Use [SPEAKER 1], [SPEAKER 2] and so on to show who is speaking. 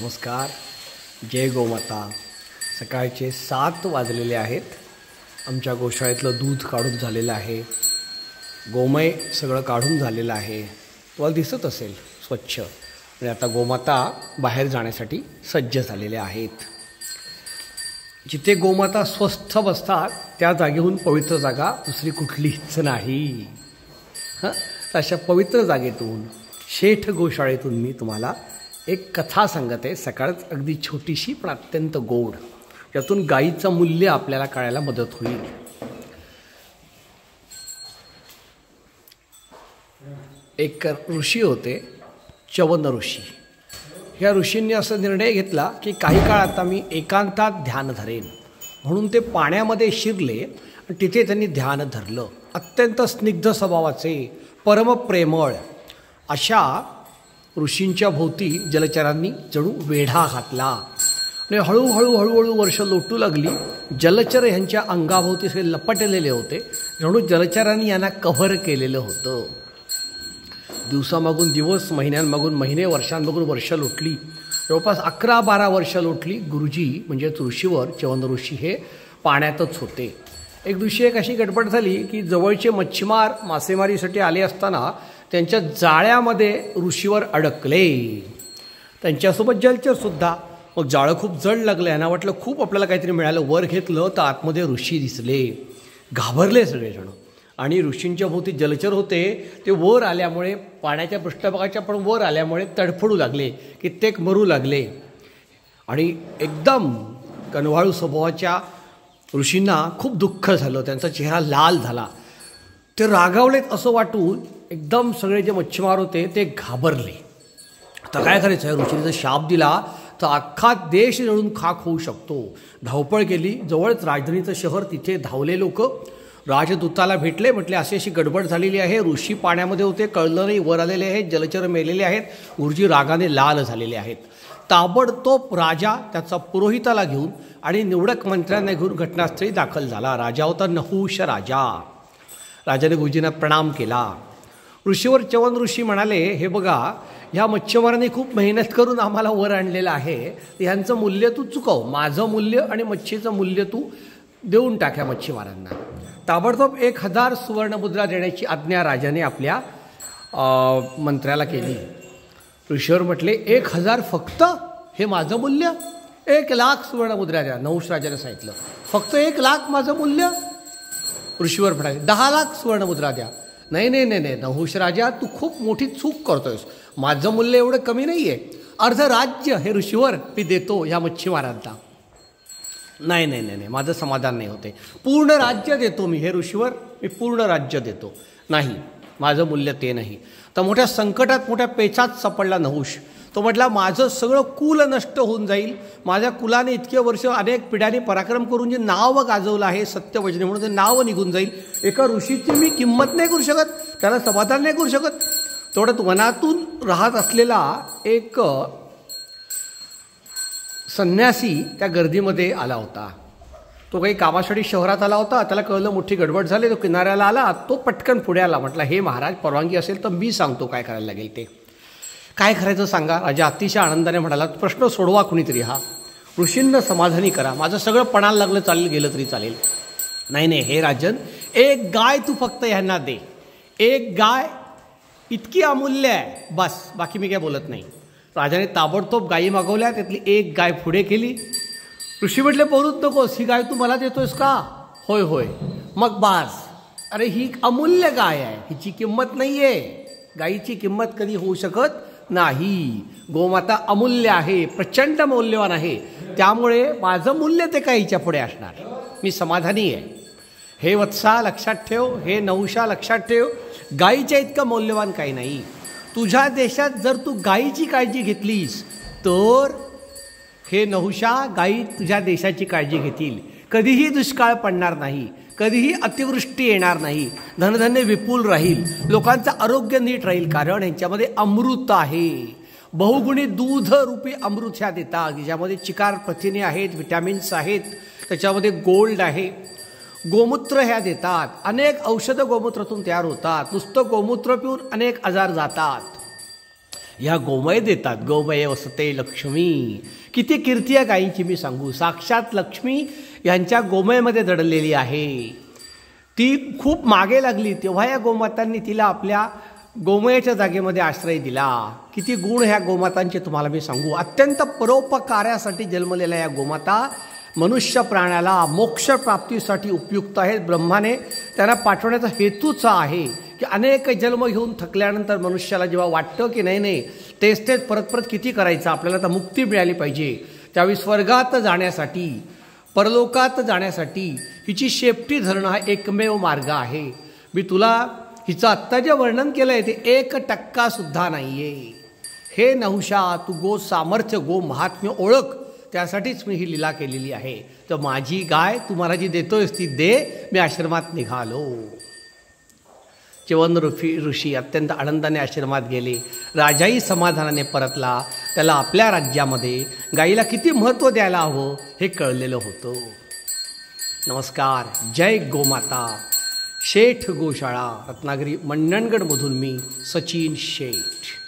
[SPEAKER 1] नमस्कार. जय गोमाता. सकाळचे 7 वाजलेले आहेत. आमच्या गोशाळेतलं दूध काढून झालेलं आहे. गोमय सगळं काढून झालेलं आहे. तुम्हाला दिसत असेल स्वच्छ. आणि आता गोमाता बाहेर जाण्यासाठी सज्ज झालेल्या आहेत. जिथे गोमाता स्वस्थ बसतात त्या जागेहून पवित्र जागा दुसरी कुठलीच नाही. अशा पवित्र जागेतून शेठ गोशाळेतून मी तुम्हाला एक कथा सांगत आहे. सकाळच अगदी छोटीशी पण अत्यंत गोड. यातून गाईचं मूल्य आपल्याला कळायला मदत होईल. एक ऋषी होते, च्यवन ऋषी. ह्या ऋषींनी असा निर्णय घेतला की काही काळ आता मी एकांतात ध्यान धरेन. म्हणून ते पाण्यामध्ये शिरले आणि तिथे त्यांनी ध्यान धरलं. अत्यंत स्निग्ध स्वभावाचे, परमप्रेमळ अशा ऋषींच्या भोवती जलचरांनी जणू वेढा घातला. आणि हळूहळू वर्ष लोटू लागली. जलचर ह्यांच्या अंगाभोवती सगळे लपटलेले होते. जणू जलचरांनी यांना कव्हर केलेलं होतं. दिवसामागून दिवस, महिन्यांमागून महिने, वर्षांमागून वर्ष लोटली. जवळपास 11-12 वर्ष लोटली. गुरुजी म्हणजे ऋषीवर, च्यवन ऋषी हे पाण्यातच होते. एक दिवशी एक अशी गडबड झाली की जवळचे मच्छीमार मासेमारीसाठी आले असताना त्यांच्या जाळ्यामध्ये ऋषीवर अडकले. त्यांच्यासोबत जलचरसुद्धा. मग जाळं खूप जड लागलं. यांना वाटलं खूप आपल्याला काहीतरी मिळालं. वर घेतलं तर आतमध्ये ऋषी दिसले. घाबरले सगळेजण. आणि ऋषींच्या भोवती जलचर होते. ते वर आल्यामुळे, पाण्याच्या पृष्ठभागाच्या पण वर आल्यामुळे तडफडू लागले. कित्येक मरू लागले. आणि एकदम कनवाळू स्वभावाच्या ऋषींना खूप दुःख झालं. त्यांचा चेहरा लाल झाला. ते रागावलेत असं वाटून एकदम सगळे जे मच्छीमार होते ते घाबरले. आता काय करायचं आहे? ऋषीने जर शाप दिला तर अख्खा देश जळून खाक होऊ शकतो. धावपळ केली. जवळच राजधानीचं शहर. तिथे धावले लोक. राजदूताला भेटले. म्हटले अशी अशी गडबड झालेली आहे. ऋषी पाण्यामध्ये होते, कळलं नाही, वर आलेले आहेत, जलचर मेलेले आहेत. गुरुजी रागाने लाल झालेले आहेत. ताबडतोब राजा त्याचा पुरोहिताला घेऊन आणि निवडक मंत्र्यांना घेऊन घटनास्थळी दाखल झाला. राजा होता नहुष राजा. राजाने गुरुजींना प्रणाम केला. ऋषीवर च्यवन ऋषी म्हणाले, हे बघा, ह्या मच्छीमारांनी खूप मेहनत करून आम्हाला वर आणलेलं आहे. ह्यांचं मूल्य तू चुकव. माझं मूल्य आणि मच्छीचं मूल्य तू देऊन टाक मच्छीमारांना. ताबडतोब 1000 सुवर्णमुद्रा देण्याची आज्ञा राजाने आपल्या मंत्र्याला केली. ऋषीवर म्हटले, 1000 फक्त? हे माझं मूल्य? 1,00,000 सुवर्णमुद्रा द्या. नहुष राजाने सांगितलं. फक्त 1,00,000 माझं मूल्य? ऋषीवर म्हणाले, 10,00,000 सुवर्णमुद्रा द्या. नाही नाही नाही नाही नहुष राजा, तू खूप मोठी चूक करतोयस. माझं मूल्य एवढं कमी नाही आहे. अर्ध राज्य हे ऋषीवर मी देतो ह्या मच्छीमारांना. नाही नाही नाही नाही माझं समाधान नाही होते. पूर्ण राज्य देतो मी हे ऋषीवर, मी पूर्ण राज्य देतो. नाही, माझं मूल्य ते नाही. तर मोठ्या संकटात, मोठ्या पेचात सापडला नहुष. तो म्हटला, माझं सगळं कुल नष्ट होऊन जाईल. माझ्या कुलाने इतके वर्ष अनेक पिढ्यांनी पराक्रम करून जे नाव गाजवलं आहे सत्यवचने म्हणून, ते नाव निघून जाईल. एका ऋषीची मी किंमत नाही करू शकत, त्याला समाधान नाही करू शकत. तेवढ्यात वनातून राहत असलेला एक संन्यासी त्या गर्दीमध्ये आला होता. तो काही कामासाठी शहरात आला होता. त्याला कळलं मोठी गडबड झाली. तो किनाऱ्याला आला. तो पटकन पुढे आला. म्हटला, हे महाराज, परवानगी असेल तर मी सांगतो काय करायला लागेल ते. काय करायचं सांगा. राजा अतिशय आनंदाने म्हणाला, प्रश्न सोडवा कुणीतरी. हा ऋषींना समाधानी करा. माझं सगळं पणाला लागलं चालेल, गेलं तरी चालेल. नाही नाही हे राजन, 1 गाय तू फक्त ह्यांना दे. 1 गाय इतकी अमूल्य आहे, बस. बाकी मी काय बोलत नाही. राजाने ताबडतोब गायी मागवल्या. त्यातली 1 गाय पुढे केली. ऋषी म्हटले, बोलूच नकोस. ही गाय तू मला देतोयस का? होय होय. मग बास. अरे ही अमूल्य गाय आहे, हिची किंमत नाही आहे. गायीची किंमत कधी होऊ शकत नाही. गोमाता अमूल्य आहे, प्रचंड मौल्यवान आहे. त्यामुळे माझं मूल्य ते काय हिच्या पुढे असणार. मी समाधानी आहे. हे वत्सा लक्षात ठेव, हे नहुषा लक्षात ठेव, गायीच्या इतकं मौल्यवान काही नाही. तुझ्या देशात जर तू गायीची काळजी घेतलीस तर हे नहुषा, गायी तुझ्या देशाची काळजी घेतील. कधीही दुष्काळ पडणार नाही, कधीही अतिवृष्टी येणार नाही, धनधान्य विपुल राहील, लोकांचं आरोग्य नीट राहील. कारण यांच्यामध्ये अमृत आहे. बहुगुणी दूध रूपी अमृत ह्या देतात. ज्याच्यामध्ये चिकार प्रथिने आहेत, विटॅमिन्स आहेत, त्याच्यामध्ये गोल्ड आहे. गोमूत्र ह्या देतात. अनेक औषधं गोमूत्रातून तयार होतात. नुसतं गोमूत्र पिऊन अनेक आजार जातात. या गोमय देतात. गोमय वसते लक्ष्मी. किती कीर्ती आहे गायींची मी सांगू. साक्षात लक्ष्मी यांच्या गोमयमध्ये दडलेली आहे. ती खूप मागे लागली तेव्हा या गोमातांनी तिला आपल्या गोमयाच्या जागेमध्ये आश्रय दिला. किती गुण ह्या गोमातांचे तुम्हाला मी सांगू. अत्यंत परोपकार्यासाठी जन्मलेल्या या गोमाता मनुष्य प्राण्याला मोक्ष प्राप्तीसाठी उपयुक्त आहेत. ब्रह्माने त्यांना पाठवण्याचा हेतूच आहे की अनेक जन्म घेऊन थकल्यानंतर मनुष्याला जेव्हा वाटतं की नाही तेच परत परत किती करायचं, आपल्याला तर मुक्ती मिळाली पाहिजे, त्यावेळी स्वर्गात जाण्यासाठी परलोकात जाण्यासाठी हिची शेपटी धरणं हा एकमेव मार्ग आहे. मी तुला हिचं आत्ता जे वर्णन केलं आहे ते 1% नाही आहे. हे नहुषा तू गो सामर्थ्य गो महात्म्य ओळख, त्यासाठीच मी ही लीला केलेली आहे. तर माझी गाय तू मला जी देतोयस ती दे. मी आश्रमात निघालो. च्यवन ऋषी अत्यंत आनंदाने आश्रमात गेले. राजाही समाधानाने परतला. त्याला आपल्या राज्यामध्ये गायीला किती महत्त्व द्यायला हवं हे कळलेलं होतं. नमस्कार. जय गोमाता. शेठ गोशाळा रत्नागिरी मंडणगडमधून मी सचिन शेठ.